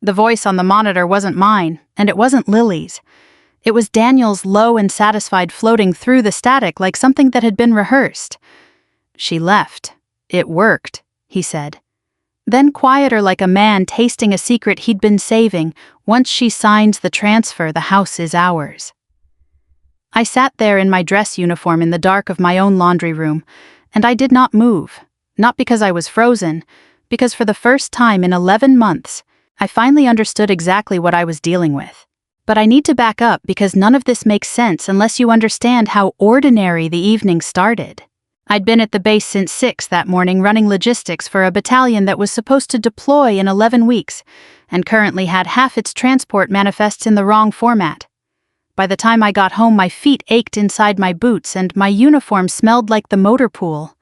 The voice on the monitor wasn't mine, and it wasn't Lily's. It was Daniel's, low and satisfied, floating through the static like something that had been rehearsed. "She left. It worked," he said. Then, quieter, like a man tasting a secret he'd been saving, "Once she signs the transfer, the house is ours." I sat there in my dress uniform in the dark of my own laundry room, and I did not move. Not because I was frozen, because for the first time in 11 months, I finally understood exactly what I was dealing with. But I need to back up because none of this makes sense unless you understand how ordinary the evening started. I'd been at the base since 6 that morning, running logistics for a battalion that was supposed to deploy in 11 weeks, and currently had half its transport manifests in the wrong format. By the time I got home, my feet ached inside my boots and my uniform smelled like the motor pool.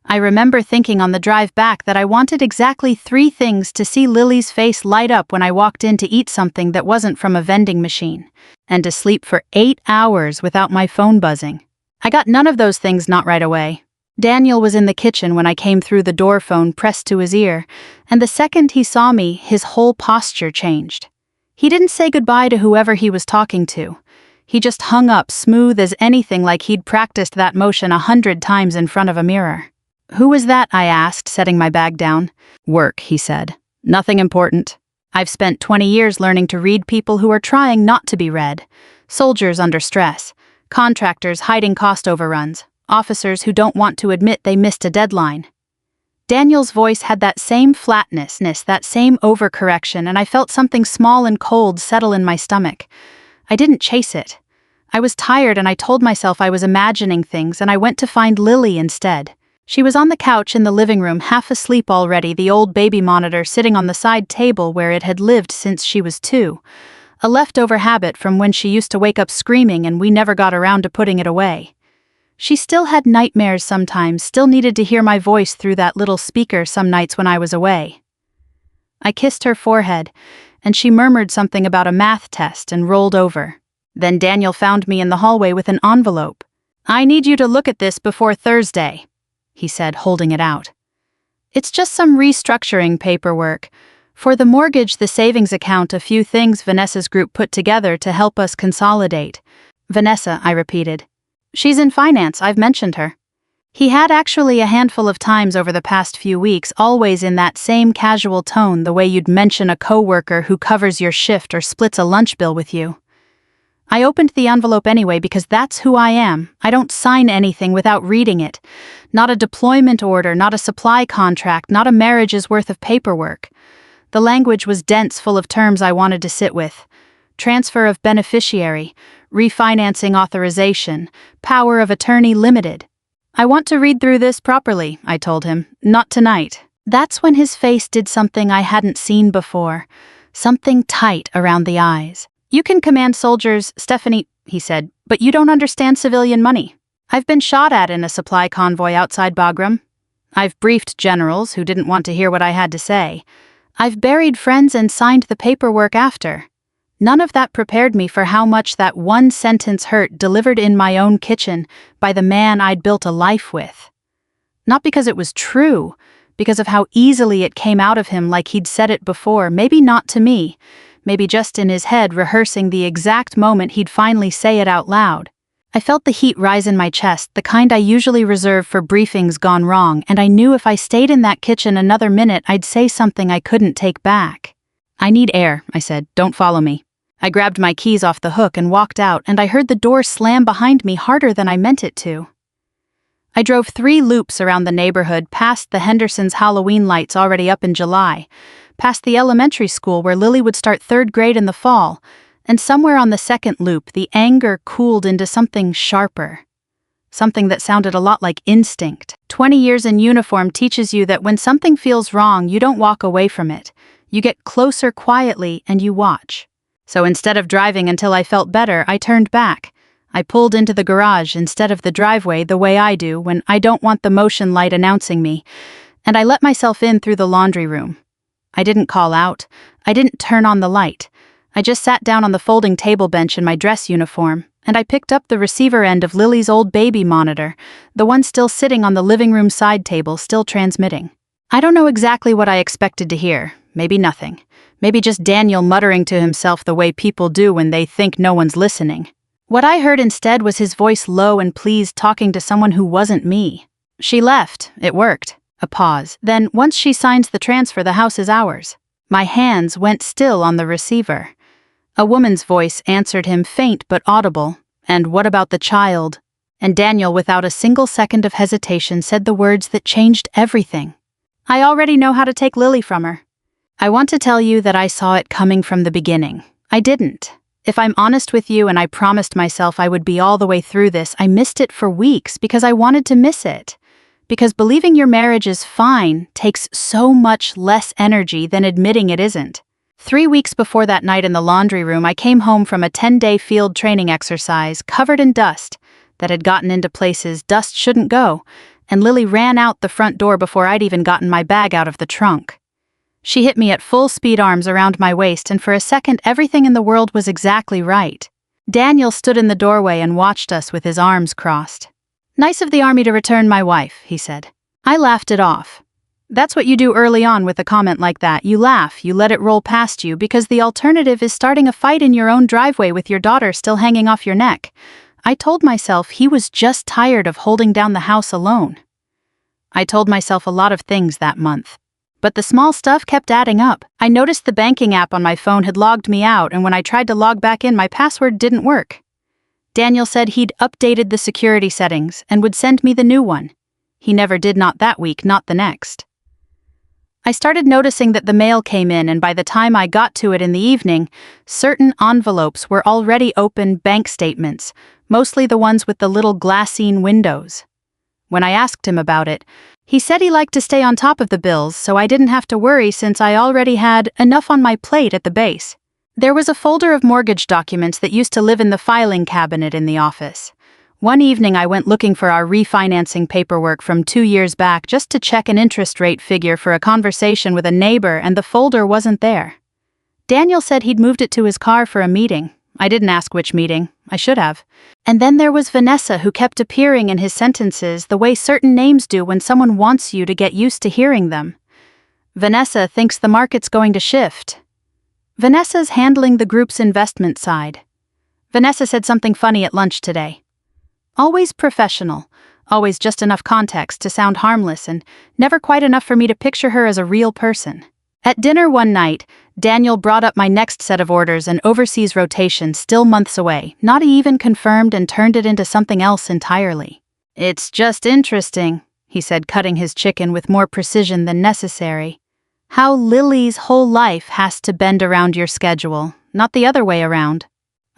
I remember thinking on the drive back that I wanted exactly 3 things: to see Lily's face light up when I walked in to eat something that wasn't from a vending machine, and to sleep for 8 hours without my phone buzzing. I got none of those things, not right away. Daniel was in the kitchen when I came through the door, phone pressed to his ear, and the second he saw me, his whole posture changed. He didn't say goodbye to whoever he was talking to. He just hung up, smooth as anything, like he'd practiced that motion 100 times in front of a mirror. "Who was that?" I asked, setting my bag down. "Work," he said. "Nothing important. I've spent 20 years learning to read people who are trying not to be read. Soldiers under stress, contractors hiding cost overruns, officers who don't want to admit they missed a deadline." Daniel's voice had that same flatness, that same overcorrection, and I felt something small and cold settle in my stomach. I didn't chase it. I was tired and I told myself I was imagining things, and I went to find Lily instead. She was on the couch in the living room, half asleep already, the old baby monitor sitting on the side table where it had lived since she was 2. A leftover habit from when she used to wake up screaming and we never got around to putting it away. She still had nightmares sometimes, still needed to hear my voice through that little speaker some nights when I was away. I kissed her forehead, and she murmured something about a math test and rolled over. Then Daniel found me in the hallway with an envelope. "I need you to look at this before Thursday," he said, holding it out. "It's just some restructuring paperwork. For the mortgage, the savings account, a few things Vanessa's group put together to help us consolidate." "Vanessa," I repeated. "She's in finance, I've mentioned her." He had actually a handful of times over the past few weeks, always in that same casual tone, the way you'd mention a coworker who covers your shift or splits a lunch bill with you. I opened the envelope anyway because that's who I am. I don't sign anything without reading it. Not a deployment order, not a supply contract, not a marriage's worth of paperwork. The language was dense, full of terms I wanted to sit with. Transfer of beneficiary, refinancing authorization, power of attorney limited. "I want to read through this properly," I told him. "Not tonight." That's when his face did something I hadn't seen before. Something tight around the eyes. "You can command soldiers, Stephanie," he said, "but you don't understand civilian money. I've been shot at in a supply convoy outside Bagram. I've briefed generals who didn't want to hear what I had to say. I've buried friends and signed the paperwork after. None of that prepared me for how much that one sentence hurt, delivered in my own kitchen by the man I'd built a life with. Not because it was true, because of how easily it came out of him, like he'd said it before, maybe not to me, maybe just in his head, rehearsing the exact moment he'd finally say it out loud. I felt the heat rise in my chest, the kind I usually reserve for briefings gone wrong, and I knew if I stayed in that kitchen another minute I'd say something I couldn't take back. "I need air," I said. "Don't follow me." I grabbed my keys off the hook and walked out, and I heard the door slam behind me harder than I meant it to. I drove 3 loops around the neighborhood, past the Hendersons' Halloween lights already up in July, past the elementary school where Lily would start 3rd grade in the fall, and somewhere on the 2nd loop the anger cooled into something sharper. Something that sounded a lot like instinct. 20 years in uniform teaches you that when something feels wrong, you don't walk away from it. You get closer quietly and you watch. So instead of driving until I felt better, I turned back. I pulled into the garage instead of the driveway the way I do when I don't want the motion light announcing me, and I let myself in through the laundry room. I didn't call out. I didn't turn on the light. I just sat down on the folding table bench in my dress uniform, and I picked up the receiver end of Lily's old baby monitor, the one still sitting on the living room side table, still transmitting. I don't know exactly what I expected to hear. Maybe nothing. Maybe just Daniel muttering to himself the way people do when they think no one's listening. What I heard instead was his voice low and pleased, talking to someone who wasn't me. She left. It worked. A pause. Then, once she signs the transfer, the house is ours. My hands went still on the receiver. A woman's voice answered him, faint but audible. And what about the child? And Daniel, without a single second of hesitation, said the words that changed everything. I already know how to take Lily from her. I want to tell you that I saw it coming from the beginning. I didn't. If I'm honest with you, and I promised myself I would be all the way through this, I missed it for weeks because I wanted to miss it. Because believing your marriage is fine takes so much less energy than admitting it isn't. 3 weeks before that night in the laundry room, I came home from a 10-day field training exercise covered in dust that had gotten into places dust shouldn't go, and Lily ran out the front door before I'd even gotten my bag out of the trunk. She hit me at full speed, arms around my waist, and for a second everything in the world was exactly right. Daniel stood in the doorway and watched us with his arms crossed. Nice of the army to return my wife, he said. I laughed it off. That's what you do early on with a comment like that. You laugh, you let it roll past you, because the alternative is starting a fight in your own driveway with your daughter still hanging off your neck. I told myself he was just tired of holding down the house alone. I told myself a lot of things that month. But the small stuff kept adding up. I noticed the banking app on my phone had logged me out, and when I tried to log back in, my password didn't work. Daniel said he'd updated the security settings and would send me the new one. He never did, not that week, not the next. I started noticing that the mail came in, and by the time I got to it in the evening, certain envelopes were already open bank statements, mostly the ones with the little glassine windows. When I asked him about it, he said he liked to stay on top of the bills, so I didn't have to worry since I already had enough on my plate at the base. There was a folder of mortgage documents that used to live in the filing cabinet in the office. One evening I went looking for our refinancing paperwork from 2 years back just to check an interest rate figure for a conversation with a neighbor, and the folder wasn't there. Daniel said he'd moved it to his car for a meeting. I didn't ask which meeting. I should have. And then there was Vanessa, who kept appearing in his sentences the way certain names do when someone wants you to get used to hearing them. Vanessa thinks the market's going to shift. Vanessa's handling the group's investment side. Vanessa said something funny at lunch today. Always professional, always just enough context to sound harmless, and never quite enough for me to picture her as a real person. At dinner one night, Daniel brought up my next set of orders, an overseas rotation still months away, not even confirmed, and turned it into something else entirely. It's just interesting, he said, cutting his chicken with more precision than necessary. How Lily's whole life has to bend around your schedule, not the other way around.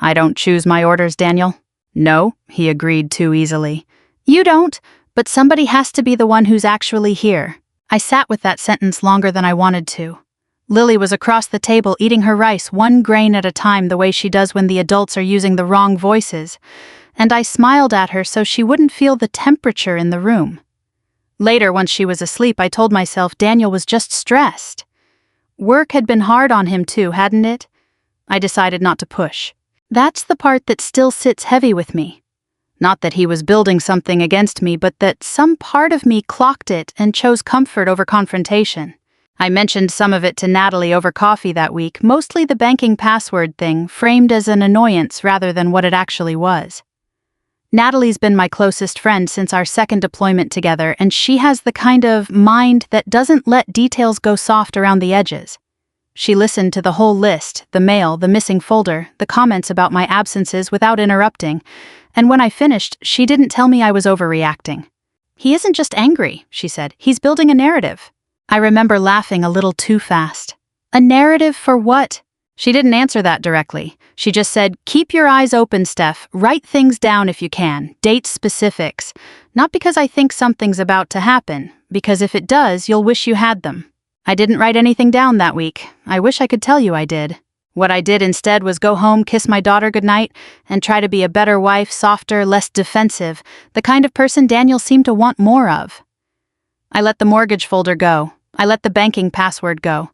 I don't choose my orders, Daniel. No, he agreed too easily. You don't, but somebody has to be the one who's actually here. I sat with that sentence longer than I wanted to. Lily was across the table eating her rice 1 grain at a time, the way she does when the adults are using the wrong voices, and I smiled at her so she wouldn't feel the temperature in the room. Later, once she was asleep, I told myself Daniel was just stressed. Work had been hard on him too, hadn't it? I decided not to push. That's the part that still sits heavy with me. Not that he was building something against me, but that some part of me clocked it and chose comfort over confrontation. I mentioned some of it to Natalie over coffee that week, mostly the banking password thing, framed as an annoyance rather than what it actually was. Natalie's been my closest friend since our second deployment together, and she has the kind of mind that doesn't let details go soft around the edges. She listened to the whole list, the mail, the missing folder, the comments about my absences without interrupting, and when I finished, she didn't tell me I was overreacting. He isn't just angry, she said. He's building a narrative. I remember laughing a little too fast. A narrative for what? She didn't answer that directly. She just said, keep your eyes open, Steph. Write things down if you can. Date specifics. Not because I think something's about to happen, because if it does, you'll wish you had them. I didn't write anything down that week. I wish I could tell you I did. What I did instead was go home, kiss my daughter goodnight, and try to be a better wife, softer, less defensive, the kind of person Daniel seemed to want more of. I let the mortgage folder go. I let the banking password go.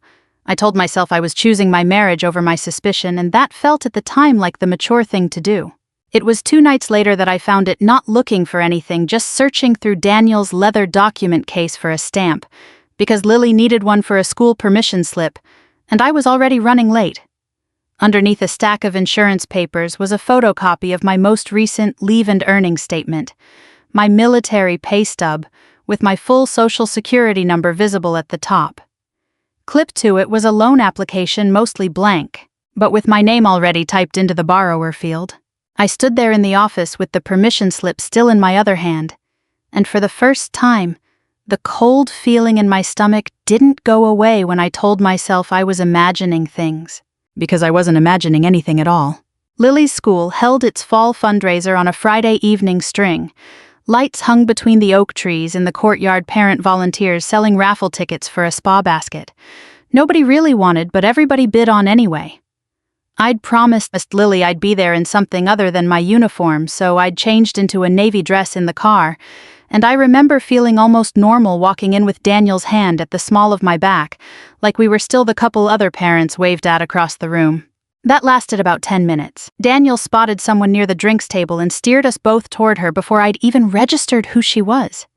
I told myself I was choosing my marriage over my suspicion, and that felt at the time like the mature thing to do. It was 2 nights later that I found it, not looking for anything, just searching through Daniel's leather document case for a stamp, because Lily needed one for a school permission slip, and I was already running late. Underneath a stack of insurance papers was a photocopy of my most recent leave and earnings statement, my military pay stub, with my full Social Security number visible at the top. Clipped to it was a loan application mostly blank, but with my name already typed into the borrower field. I stood there in the office with the permission slip still in my other hand, and for the first time, the cold feeling in my stomach didn't go away when I told myself I was imagining things, because I wasn't imagining anything at all. Lily's school held its fall fundraiser on a Friday evening string. Lights hung between the oak trees in the courtyard, parent volunteers selling raffle tickets for a spa basket. Nobody really wanted, but everybody bid on anyway. I'd promised Lily I'd be there in something other than my uniform, so I'd changed into a navy dress in the car, and I remember feeling almost normal walking in with Daniel's hand at the small of my back, like we were still the couple other parents waved at across the room. That lasted about 10 minutes. Daniel spotted someone near the drinks table and steered us both toward her before I'd even registered who she was.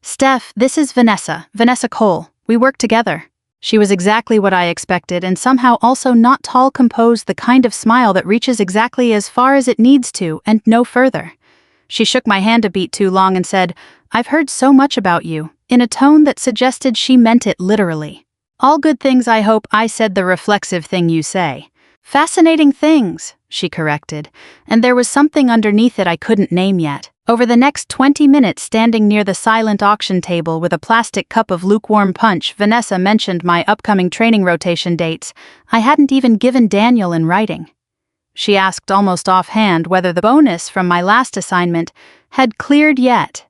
"Steph, this is Vanessa Cole. We work together." She was exactly what I expected, and somehow also not tall, composed, the kind of smile that reaches exactly as far as it needs to and no further. She shook my hand a beat too long and said, "I've heard so much about you," in a tone that suggested she meant it literally. "All good things, I hope." I said the reflexive thing you say. "Fascinating things," she corrected, and there was something underneath it I couldn't name yet. Over the next 20 minutes standing near the silent auction table with a plastic cup of lukewarm punch, Vanessa mentioned my upcoming training rotation dates I hadn't even given Daniel in writing. She asked almost offhand whether the bonus from my last assignment had cleared yet.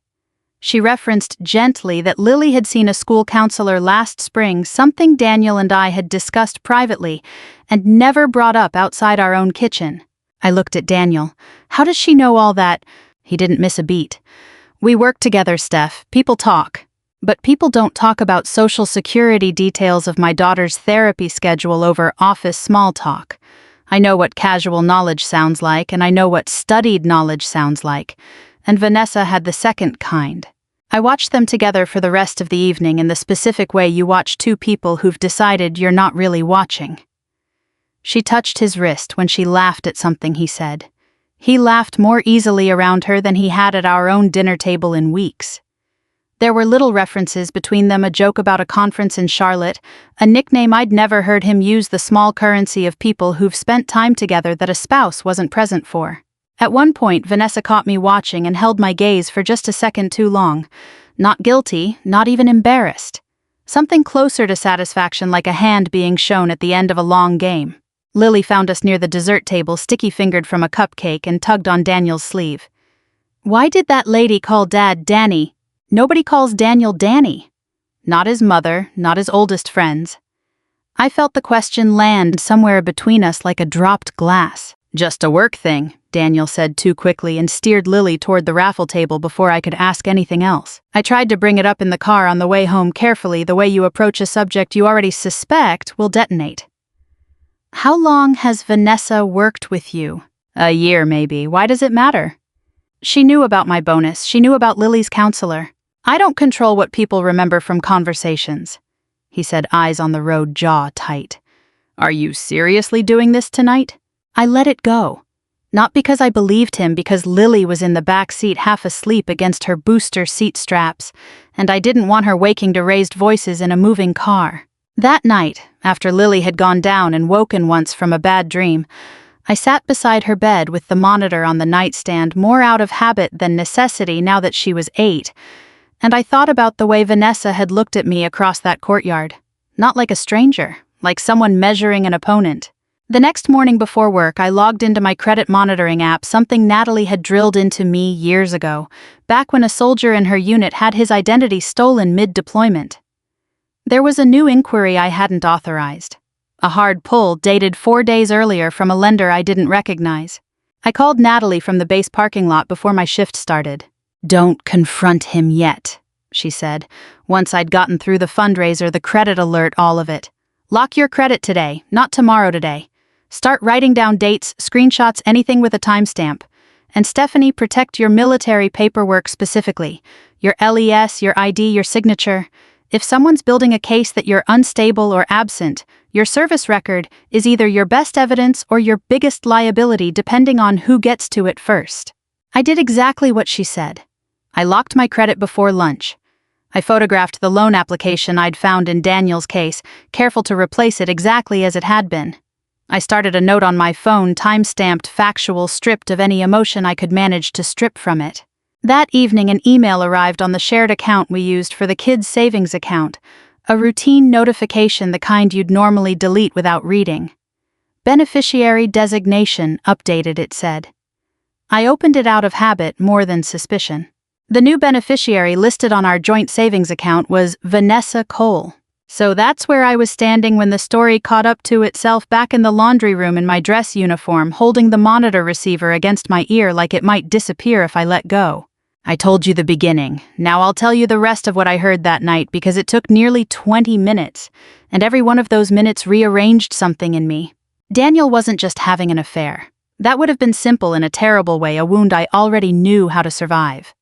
She referenced gently that Lily had seen a school counselor last spring, something Daniel and I had discussed privately and never brought up outside our own kitchen. I looked at Daniel. How does she know all that? He didn't miss a beat. "We work together, Steph. People talk. But people don't talk about Social Security details of my daughter's therapy schedule over office small talk. I know what casual knowledge sounds like, and I know what studied knowledge sounds like, and Vanessa had the second kind. I watched them together for the rest of the evening in the specific way you watch two people who've decided you're not really watching." She touched his wrist when she laughed at something he said. He laughed more easily around her than he had at our own dinner table in weeks. There were little references between them, a joke about a conference in Charlotte, a nickname I'd never heard him use, the small currency of people who've spent time together that a spouse wasn't present for. At one point, Vanessa caught me watching and held my gaze for just a second too long. Not guilty, not even embarrassed. Something closer to satisfaction, like a hand being shown at the end of a long game. Lily found us near the dessert table, sticky-fingered from a cupcake, and tugged on Daniel's sleeve. "Why did that lady call Dad Danny? Nobody calls Daniel Danny. Not his mother, not his oldest friends." I felt the question land somewhere between us like a dropped glass. "Just a work thing," Daniel said too quickly and steered Lily toward the raffle table before I could ask anything else. I tried to bring it up in the car on the way home carefully, the way you approach a subject you already suspect will detonate. "How long has Vanessa worked with you?" "A year, maybe. Why does it matter?" She knew about my bonus. She knew about Lily's counselor. "I don't control what people remember from conversations," he said, eyes on the road, jaw tight. "Are you seriously doing this tonight?" I let it go. Not because I believed him, because Lily was in the back seat half asleep against her booster seat straps, and I didn't want her waking to raised voices in a moving car. That night, after Lily had gone down and woken once from a bad dream, I sat beside her bed with the monitor on the nightstand, more out of habit than necessity now that she was 8, and I thought about the way Vanessa had looked at me across that courtyard. Not like a stranger, like someone measuring an opponent. The next morning before work, I logged into my credit monitoring app, something Natalie had drilled into me years ago, back when a soldier in her unit had his identity stolen mid-deployment. There was a new inquiry I hadn't authorized. A hard pull dated 4 days earlier from a lender I didn't recognize. I called Natalie from the base parking lot before my shift started. "Don't confront him yet," she said. Once I'd gotten through the fundraiser, the credit alert, all of it. "Lock your credit today, not tomorrow today. Start writing down dates, screenshots, anything with a timestamp. And Stephanie, protect your military paperwork specifically. Your LES, your ID, your signature. If someone's building a case that you're unstable or absent, Your service record is either your best evidence or your biggest liability depending on who gets to it first. I did exactly what she said. I locked my credit before lunch. I photographed the loan application I'd found in Daniel's case, careful to replace it exactly as it had been. I started a note on my phone, time-stamped factual, stripped of any emotion I could manage to strip from it. That evening, an email arrived on the shared account we used for the kids' savings account, a routine notification, the kind you'd normally delete without reading. Beneficiary designation updated, it said. I opened it out of habit more than suspicion. The new beneficiary listed on our joint savings account was Vanessa Cole. So that's where I was standing when the story caught up to itself, back in the laundry room in my dress uniform, holding the monitor receiver against my ear like it might disappear if I let go. I told you the beginning. Now I'll tell you the rest of what I heard that night, because it took nearly 20 minutes, and every one of those minutes rearranged something in me. Daniel wasn't just having an affair. That would have been simple in a terrible way, a wound I already knew how to survive.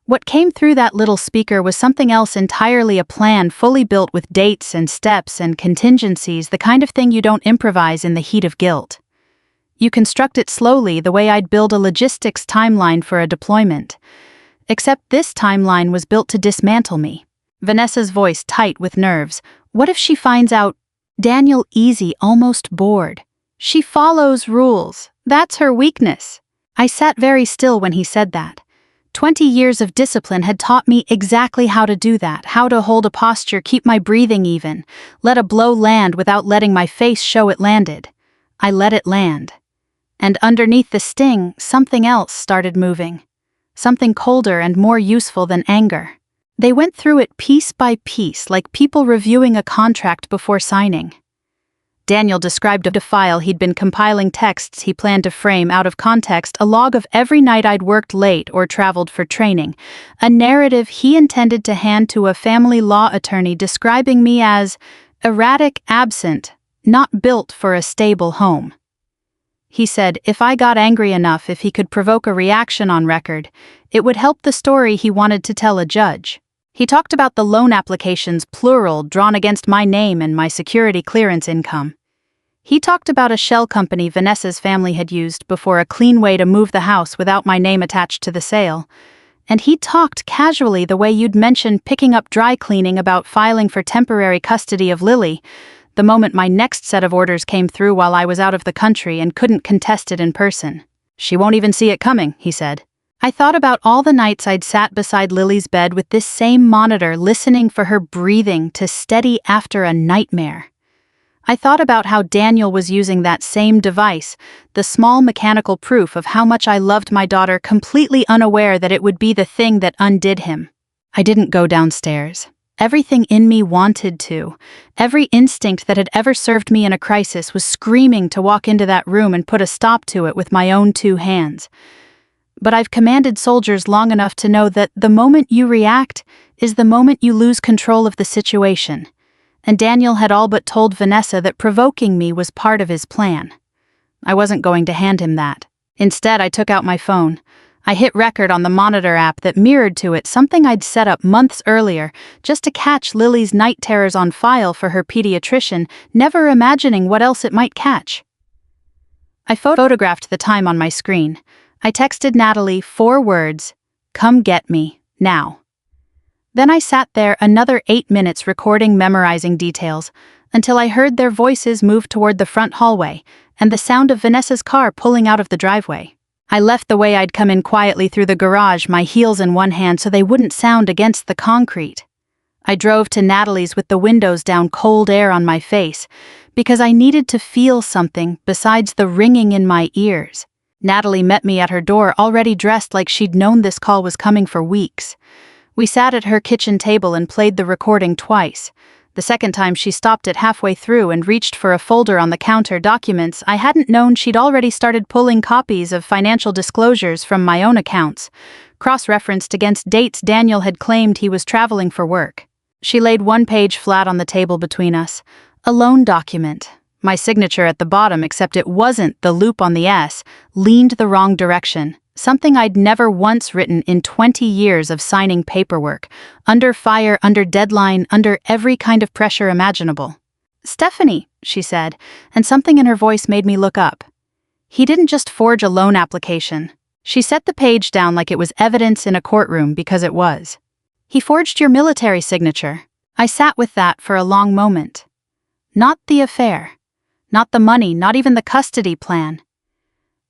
What came through that little speaker was something else entirely, a plan fully built with dates and steps and contingencies, the kind of thing you don't improvise in the heat of guilt. You construct it slowly, the way I'd build a logistics timeline for a deployment. Except this timeline was built to dismantle me. Vanessa's voice tight with nerves. What if she finds out? Daniel, easy, almost bored. She follows rules. That's her weakness. I sat very still when he said that. 20 years of discipline had taught me exactly how to do that, how to hold a posture, keep my breathing even, let a blow land without letting my face show it landed. I let it land. And underneath the sting, something else started moving. Something colder and more useful than anger. They went through it piece by piece, like people reviewing a contract before signing. Daniel described a file he'd been compiling, texts he planned to frame out of context, a log of every night I'd worked late or traveled for training, a narrative he intended to hand to a family law attorney describing me as erratic, absent, not built for a stable home. He said if I got angry enough, if he could provoke a reaction on record, it would help the story he wanted to tell a judge. He talked about the loan applications, plural, drawn against my name and my security clearance income. He talked about a shell company Vanessa's family had used before, a clean way to move the house without my name attached to the sale. And he talked casually, the way you'd mention picking up dry cleaning, about filing for temporary custody of Lily, the moment my next set of orders came through while I was out of the country and couldn't contest it in person. She won't even see it coming, he said. I thought about all the nights I'd sat beside Lily's bed with this same monitor, listening for her breathing to steady after a nightmare. I thought about how Daniel was using that same device, the small mechanical proof of how much I loved my daughter, completely unaware that it would be the thing that undid him. I didn't go downstairs. Everything in me wanted to. Every instinct that had ever served me in a crisis was screaming to walk into that room and put a stop to it with my own 2 hands. But I've commanded soldiers long enough to know that the moment you react is the moment you lose control of the situation. And Daniel had all but told Vanessa that provoking me was part of his plan. I wasn't going to hand him that. Instead, I took out my phone. I hit record on the monitor app that mirrored to it something I'd set up months earlier just to catch Lily's night terrors on file for her pediatrician, never imagining what else it might catch. I photographed the time on my screen. I texted Natalie 4 words, "Come get me, now." Then I sat there another 8 minutes recording, memorizing details, until I heard their voices move toward the front hallway and the sound of Vanessa's car pulling out of the driveway. I left the way I'd come in, quietly through the garage, my heels in one hand so they wouldn't sound against the concrete. I drove to Natalie's with the windows down, cold air on my face, because I needed to feel something besides the ringing in my ears. Natalie met me at her door, already dressed like she'd known this call was coming for weeks. We sat at her kitchen table and played the recording twice. The second time she stopped it halfway through and reached for a folder on the counter, documents I hadn't known. She'd already started pulling copies of financial disclosures from my own accounts, cross-referenced against dates Daniel had claimed he was traveling for work. She laid 1 page flat on the table between us, a loan document. My signature at the bottom, except it wasn't the loop on the S, leaned the wrong direction. Something I'd never once written in 20 years of signing paperwork, under fire, under deadline, under every kind of pressure imaginable. "Stephanie," she said, and something in her voice made me look up. "He didn't just forge a loan application." She set the page down like it was evidence in a courtroom, because it was. "He forged your military signature." I sat with that for a long moment. Not the affair. Not the money, not even the custody plan.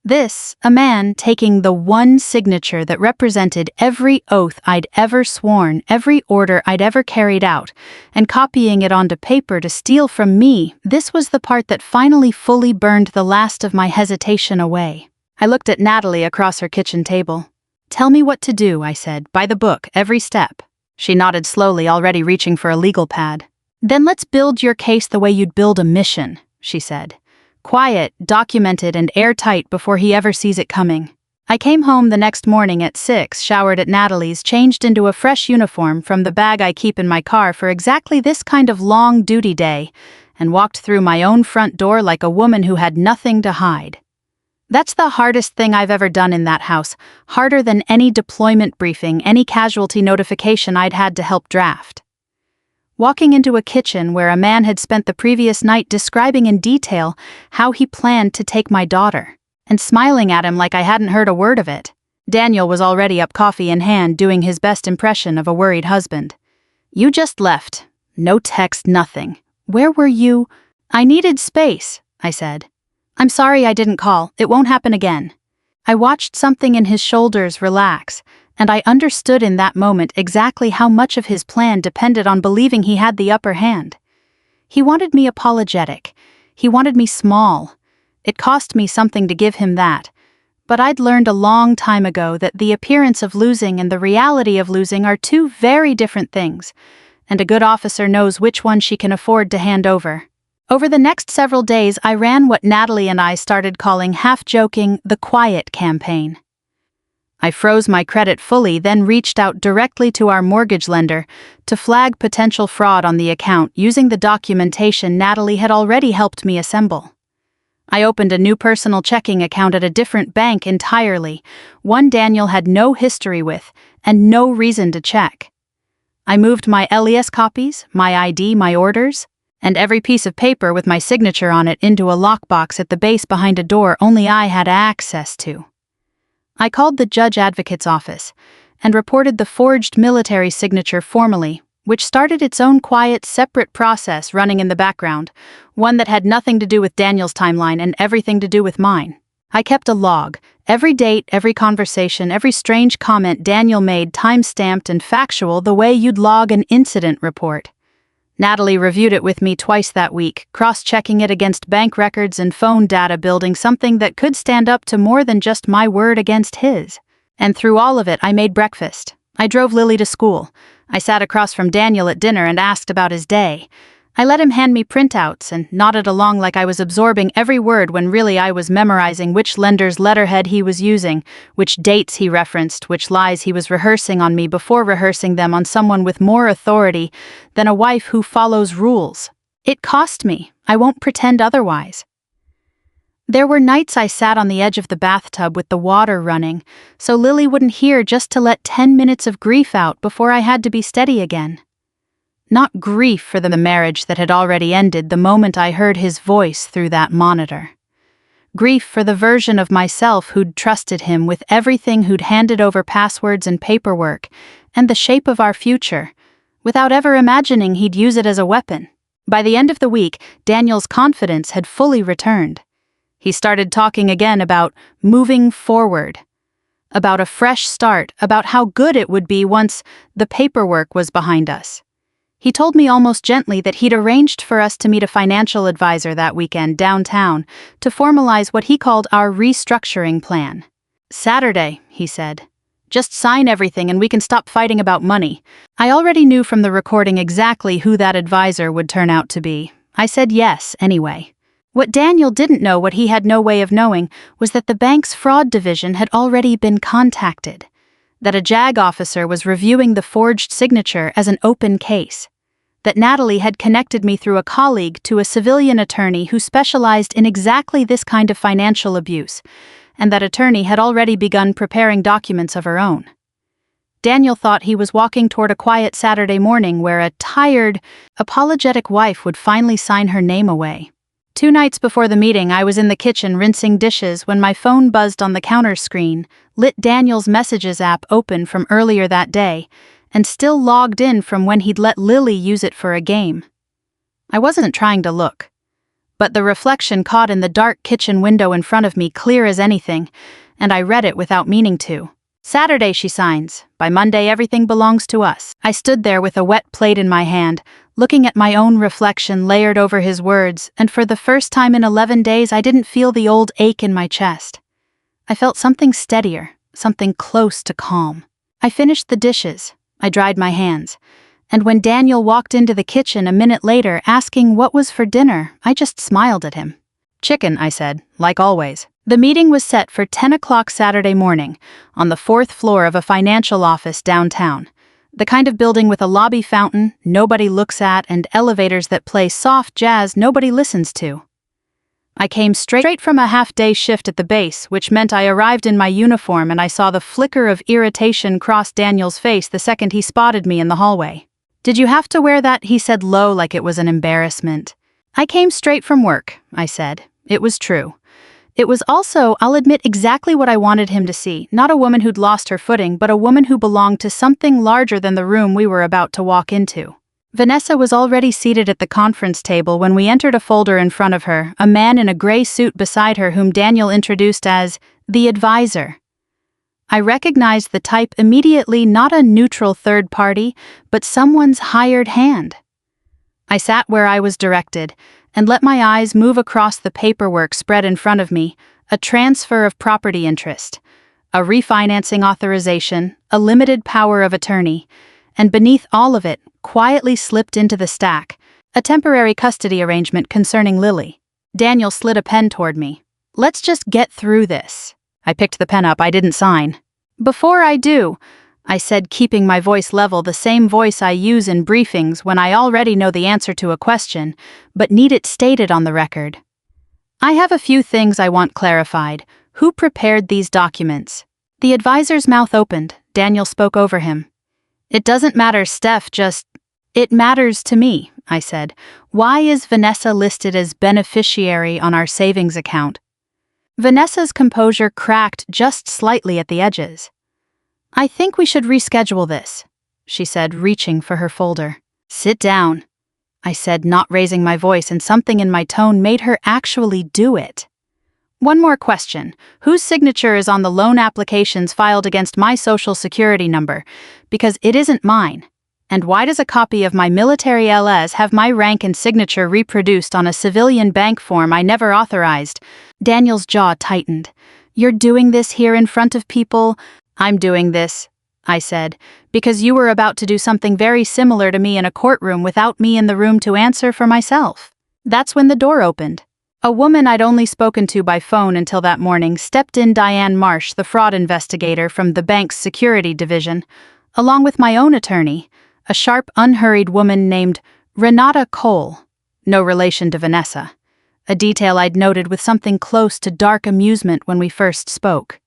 This, a man taking the one signature that represented every oath I'd ever sworn, every order I'd ever carried out, and copying it onto paper to steal from me, this was the part that finally fully burned the last of my hesitation away. I looked at Natalie across her kitchen table. "Tell me what to do," I said, "by the book, every step." She nodded slowly, already reaching for a legal pad. "Then let's build your case the way you'd build a mission," she said. "Quiet, documented, and airtight before he ever sees it coming." I came home the next morning at 6, showered at Natalie's, changed into a fresh uniform from the bag I keep in my car for exactly this kind of long duty day, and walked through my own front door like a woman who had nothing to hide. That's the hardest thing I've ever done in that house, harder than any deployment briefing, any casualty notification I'd had to help draft. Walking into a kitchen where a man had spent the previous night describing in detail how he planned to take my daughter, and smiling at him like I hadn't heard a word of it. Daniel was already up, coffee in hand, doing his best impression of a worried husband. "You just left. No text, nothing. Where were you?" "I needed space," I said. "I'm sorry I didn't call. It won't happen again." I watched something in his shoulders relax, and I understood in that moment exactly how much of his plan depended on believing he had the upper hand. He wanted me apologetic. He wanted me small. It cost me something to give him that. But I'd learned a long time ago that the appearance of losing and the reality of losing are two very different things, and a good officer knows which one she can afford to hand over. Over the next several days, I ran what Natalie and I started calling, half-joking, the quiet campaign. I froze my credit fully, then reached out directly to our mortgage lender to flag potential fraud on the account using the documentation Natalie had already helped me assemble. I opened a new personal checking account at a different bank entirely, one Daniel had no history with and no reason to check. I moved my LES copies, my ID, my orders, and every piece of paper with my signature on it into a lockbox at the base behind a door only I had access to. I called the judge advocate's office and reported the forged military signature formally, which started its own quiet, separate process running in the background, one that had nothing to do with Daniel's timeline and everything to do with mine. I kept a log, every date, every conversation, every strange comment Daniel made, time-stamped and factual the way you'd log an incident report. Natalie reviewed it with me twice that week, cross-checking it against bank records and phone data, building something that could stand up to more than just my word against his. And through all of it, I made breakfast. I drove Lily to school. I sat across from Daniel at dinner and asked about his day. I let him hand me printouts and nodded along like I was absorbing every word when really I was memorizing which lender's letterhead he was using, which dates he referenced, which lies he was rehearsing on me before rehearsing them on someone with more authority than a wife who follows rules. It cost me. I won't pretend otherwise. There were nights I sat on the edge of the bathtub with the water running, so Lily wouldn't hear, just to let 10 minutes of grief out before I had to be steady again. Not grief for the marriage that had already ended the moment I heard his voice through that monitor. Grief for the version of myself who'd trusted him with everything, who'd handed over passwords and paperwork, and the shape of our future, without ever imagining he'd use it as a weapon. By the end of the week, Daniel's confidence had fully returned. He started talking again about moving forward, about a fresh start, about how good it would be once the paperwork was behind us. He told me almost gently that he'd arranged for us to meet a financial advisor that weekend downtown to formalize what he called our restructuring plan. "Saturday," he said. "Just sign everything and we can stop fighting about money." I already knew from the recording exactly who that advisor would turn out to be. I said yes, anyway. What Daniel didn't know, what he had no way of knowing, was that the bank's fraud division had already been contacted, that a JAG officer was reviewing the forged signature as an open case, that Natalie had connected me through a colleague to a civilian attorney who specialized in exactly this kind of financial abuse, and that attorney had already begun preparing documents of her own. Daniel thought he was walking toward a quiet Saturday morning where a tired, apologetic wife would finally sign her name away. 2 nights before the meeting, I was in the kitchen rinsing dishes when my phone buzzed on the counter screen, lit Daniel's messages app open from earlier that day, and still logged in from when he'd let Lily use it for a game. I wasn't trying to look, but the reflection caught in the dark kitchen window in front of me clear as anything, and I read it without meaning to. Saturday, she signs. By Monday, everything belongs to us. I stood there with a wet plate in my hand, looking at my own reflection layered over his words, and for the first time in 11 days, I didn't feel the old ache in my chest. I felt something steadier, something close to calm. I finished the dishes. I dried my hands. And when Daniel walked into the kitchen a minute later asking what was for dinner, I just smiled at him. Chicken, I said, like always. The meeting was set for 10 o'clock Saturday morning, on the 4th floor of a financial office downtown. The kind of building with a lobby fountain nobody looks at and elevators that play soft jazz nobody listens to. I came straight from a half-day shift at the base, which meant I arrived in my uniform and I saw the flicker of irritation cross Daniel's face the second he spotted me in the hallway. Did you have to wear that? He said low, like it was an embarrassment. I came straight from work, I said. It was true. It was also, I'll admit, exactly what I wanted him to see, not a woman who'd lost her footing, but a woman who belonged to something larger than the room we were about to walk into. Vanessa was already seated at the conference table when we entered, a folder in front of her, a man in a gray suit beside her whom Daniel introduced as the advisor. I recognized the type immediately, not a neutral third party, but someone's hired hand. I sat where I was directed, and let my eyes move across the paperwork spread in front of me, a transfer of property interest, a refinancing authorization, a limited power of attorney, and beneath all of it, quietly slipped into the stack, a temporary custody arrangement concerning Lily. Daniel slid a pen toward me. Let's just get through this. I picked the pen up. I didn't sign. Before I do, I said, keeping my voice level, the same voice I use in briefings when I already know the answer to a question, but need it stated on the record. I have a few things I want clarified. Who prepared these documents? The advisor's mouth opened. Daniel spoke over him. It doesn't matter, Steph, it matters to me, I said. Why is Vanessa listed as beneficiary on our savings account? Vanessa's composure cracked just slightly at the edges. I think we should reschedule this, she said, reaching for her folder. Sit down, I said, not raising my voice, and something in my tone made her actually do it. One more question. Whose signature is on the loan applications filed against my social security number? Because it isn't mine. And why does a copy of my military LS have my rank and signature reproduced on a civilian bank form I never authorized? Daniel's jaw tightened. You're doing this here in front of people? I'm doing this, I said, because you were about to do something very similar to me in a courtroom without me in the room to answer for myself. That's when the door opened. A woman I'd only spoken to by phone until that morning stepped in, Diane Marsh, the fraud investigator from the bank's security division, along with my own attorney, a sharp, unhurried woman named Renata Cole, no relation to Vanessa, a detail I'd noted with something close to dark amusement when we first spoke.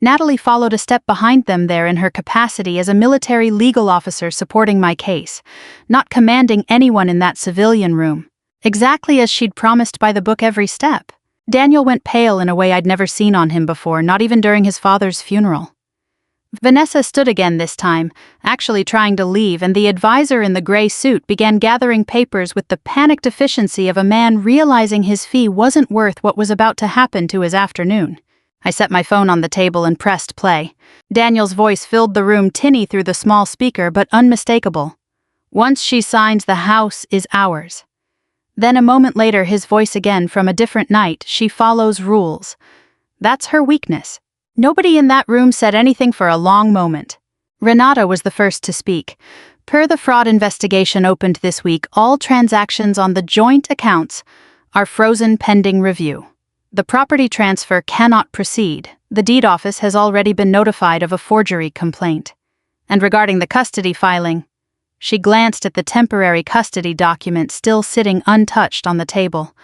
Natalie followed a step behind them there in her capacity as a military legal officer supporting my case, not commanding anyone in that civilian room, exactly as she'd promised by the book every step. Daniel went pale in a way I'd never seen on him before, not even during his father's funeral. Vanessa stood again this time, actually trying to leave, and the advisor in the gray suit began gathering papers with the panicked efficiency of a man realizing his fee wasn't worth what was about to happen to his afternoon. I set my phone on the table and pressed play. Daniel's voice filled the room, tinny through the small speaker, but unmistakable. Once she signs, the house is ours. Then a moment later, his voice again from a different night. She follows rules. That's her weakness. Nobody in that room said anything for a long moment. Renata was the first to speak. Per the fraud investigation opened this week, all transactions on the joint accounts are frozen pending review. The property transfer cannot proceed. The deed office has already been notified of a forgery complaint. And regarding the custody filing, she glanced at the temporary custody document still sitting untouched on the table.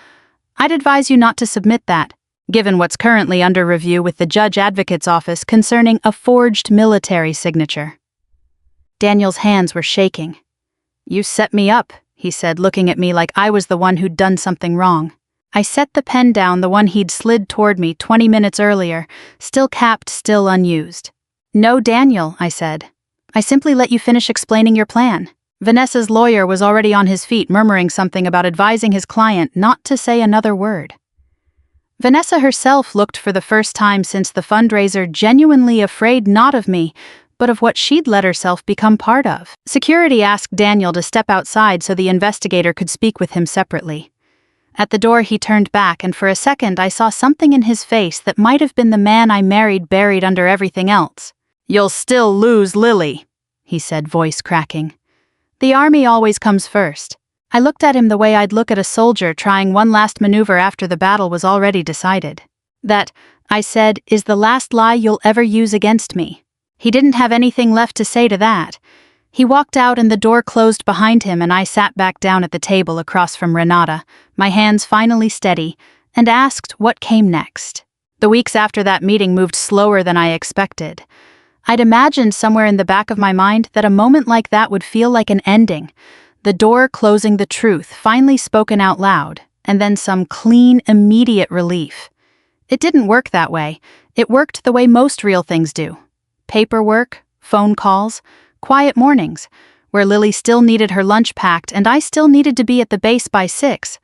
I'd advise you not to submit that, given what's currently under review with the judge advocate's office concerning a forged military signature. Daniel's hands were shaking. "You set me up," he said, looking at me like I was the one who'd done something wrong. I set the pen down, the one he'd slid toward me 20 minutes earlier, still capped, still unused. "No, Daniel," I said. "I simply let you finish explaining your plan." Vanessa's lawyer was already on his feet, murmuring something about advising his client not to say another word. Vanessa herself looked for the first time since the fundraiser genuinely afraid not of me, but of what she'd let herself become part of. Security asked Daniel to step outside so the investigator could speak with him separately. At the door he turned back, and for a second I saw something in his face that might have been the man I married buried under everything else. "You'll still lose, Lily," he said, voice cracking. "The army always comes first." I looked at him the way I'd look at a soldier trying one last maneuver after the battle was already decided. "That," I said, "is the last lie you'll ever use against me." He didn't have anything left to say to that. He walked out and the door closed behind him, and I sat back down at the table across from Renata, my hands finally steady, and asked what came next. The weeks after that meeting moved slower than I expected. I'd imagined somewhere in the back of my mind that a moment like that would feel like an ending. The door closing, the truth finally spoken out loud, and then some clean, immediate relief. It didn't work that way. It worked the way most real things do. Paperwork, phone calls, quiet mornings, where Lily still needed her lunch packed and I still needed to be at the base by 6.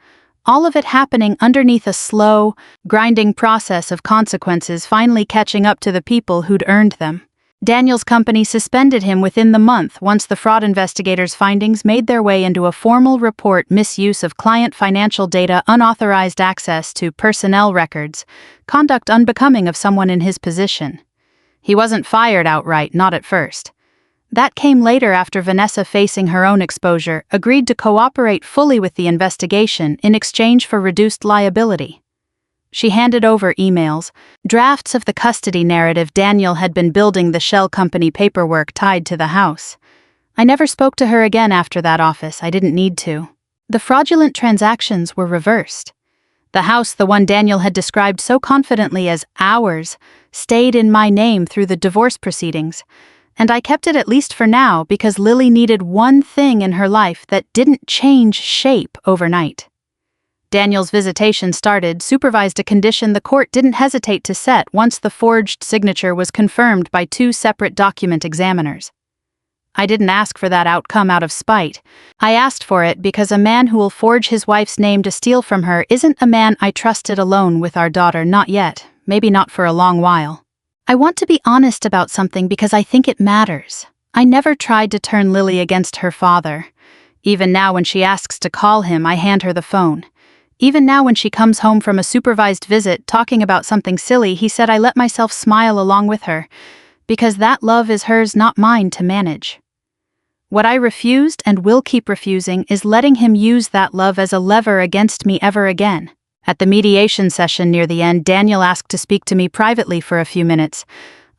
All of it happening underneath a slow, grinding process of consequences finally catching up to the people who'd earned them. Daniel's company suspended him within the month once the fraud investigators' findings made their way into a formal report: misuse of client financial data, unauthorized access to personnel records, conduct unbecoming of someone in his position. He wasn't fired outright, not at first. That came later, after Vanessa, facing her own exposure, agreed to cooperate fully with the investigation in exchange for reduced liability. She handed over emails, drafts of the custody narrative Daniel had been building, the shell company paperwork tied to the house. I never spoke to her again after that office. I didn't need to. The fraudulent transactions were reversed. The house, the one Daniel had described so confidently as ours, stayed in my name through the divorce proceedings, and I kept it, at least for now, because Lily needed one thing in her life that didn't change shape overnight. Daniel's visitation started, supervised, a condition the court didn't hesitate to set once the forged signature was confirmed by 2 separate document examiners. I didn't ask for that outcome out of spite. I asked for it because a man who will forge his wife's name to steal from her isn't a man I trusted alone with our daughter, not yet, maybe not for a long while. I want to be honest about something because I think it matters. I never tried to turn Lily against her father. Even now when she asks to call him, I hand her the phone. Even now when she comes home from a supervised visit talking about something silly, he said I let myself smile along with her, because that love is hers, not mine to manage. What I refused and will keep refusing is letting him use that love as a lever against me ever again. At the mediation session near the end, Daniel asked to speak to me privately for a few minutes.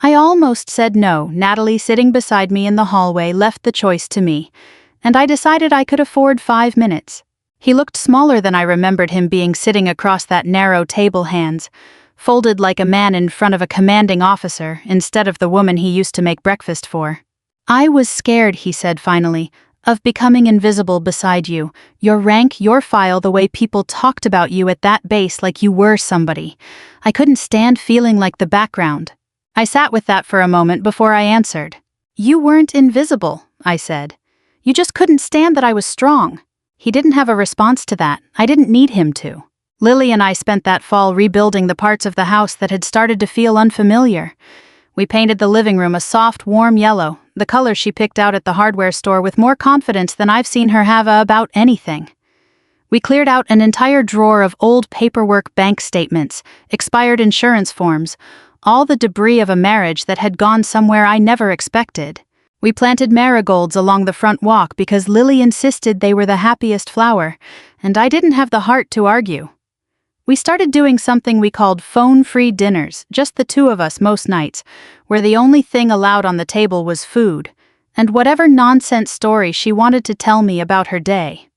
I almost said no. Natalie, sitting beside me in the hallway, left the choice to me, and I decided I could afford 5 minutes. He looked smaller than I remembered him being, sitting across that narrow table, hands folded like a man in front of a commanding officer instead of the woman he used to make breakfast for. "I was scared," he said finally, "of becoming invisible beside you. Your rank, your file, the way people talked about you at that base like you were somebody. I couldn't stand feeling like the background." I sat with that for a moment before I answered. "You weren't invisible," I said. "You just couldn't stand that I was strong." He didn't have a response to that. I didn't need him to. Lily and I spent that fall rebuilding the parts of the house that had started to feel unfamiliar. We painted the living room a soft, warm yellow, the color she picked out at the hardware store with more confidence than I've seen her have about anything. We cleared out an entire drawer of old paperwork, bank statements, expired insurance forms, all the debris of a marriage that had gone somewhere I never expected. We planted marigolds along the front walk because Lily insisted they were the happiest flower, and I didn't have the heart to argue. We started doing something we called phone-free dinners, just the 2 of us most nights, where the only thing allowed on the table was food, and whatever nonsense story she wanted to tell me about her day.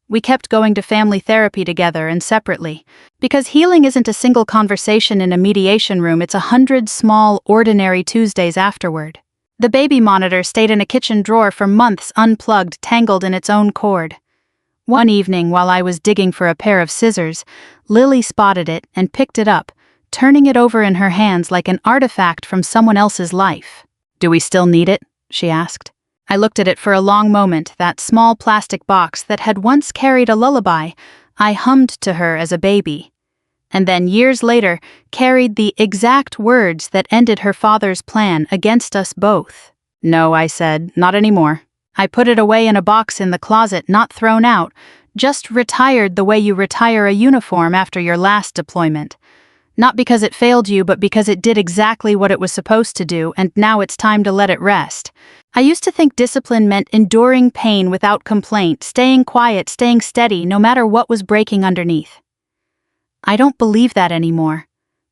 We kept going to family therapy together and separately, because healing isn't a single conversation in a mediation room, it's 100 small, ordinary Tuesdays afterward. The baby monitor stayed in a kitchen drawer for months unplugged, tangled in its own cord. One evening, while I was digging for a pair of scissors, Lily spotted it and picked it up, turning it over in her hands like an artifact from someone else's life. "Do we still need it?" she asked. I looked at it for a long moment, that small plastic box that had once carried a lullaby I hummed to her as a baby, and then years later carried the exact words that ended her father's plan against us both. "No," I said, "not anymore. I put it away in a box in the closet, not thrown out, just retired the way you retire a uniform after your last deployment. Not because it failed you, but because it did exactly what it was supposed to do, and now it's time to let it rest." I used to think discipline meant enduring pain without complaint, staying quiet, staying steady, no matter what was breaking underneath. I don't believe that anymore.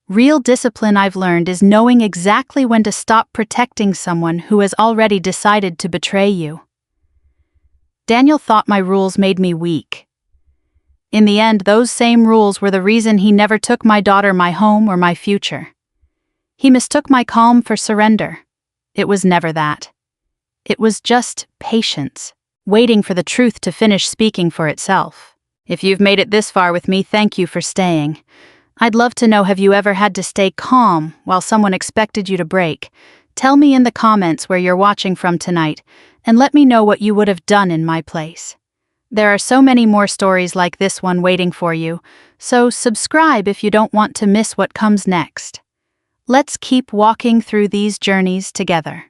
Real discipline, I've learned, is knowing exactly when to stop protecting someone who has already decided to betray you. Daniel thought my rules made me weak. In the end, those same rules were the reason he never took my daughter, my home, or my future. He mistook my calm for surrender. It was never that. It was just patience, waiting for the truth to finish speaking for itself. If you've made it this far with me, thank you for staying. I'd love to know, have you ever had to stay calm while someone expected you to break? Tell me in the comments where you're watching from tonight, and let me know what you would have done in my place. There are so many more stories like this one waiting for you, so subscribe if you don't want to miss what comes next. Let's keep walking through these journeys together.